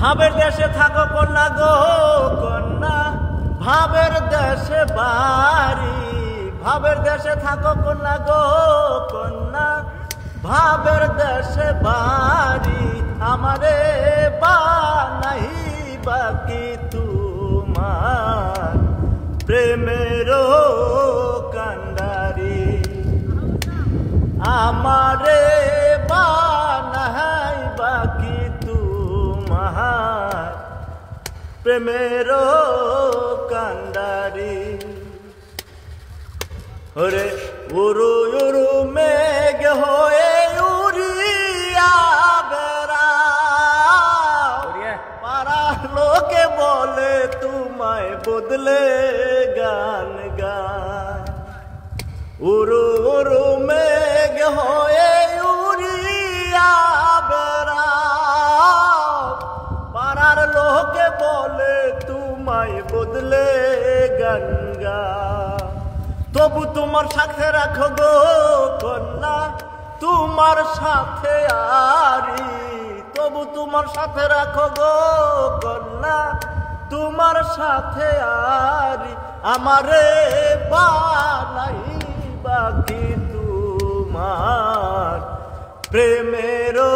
ভাবের দেশে থাকো কন্যা গো কন্যা, ভাবের দেশে বাড়ি। ভাবের দেশে থাকো কন্যা গো কন্যা, ভাবের দেশে বাড়ি। আমারে বানাই বাকি তোমার প্রেমেরও কান্ডারি। আমারে বানাই বাকি তোমার প্রেমেরও কান্ডারি। ওরে উরু উরু মেঘ হয়ে উড়িয়া বেড়াও, পাড়া লোকে বলে তোমায় বদলে গান গায়। উরু উরু মেঘ হয়ে উড়িয়া বেড়াও, পাড়ার লোকে বলে তোমায় বদলে গান গায়। তবু তোমার সাথে রাখো গো কন্যা, তোমার সাথে আরি। তবু তোমার সাথে রাখো গো কন্যা, তোমার সাথে আরি। আমারে বানাই বাকি তোমার প্রেমেরও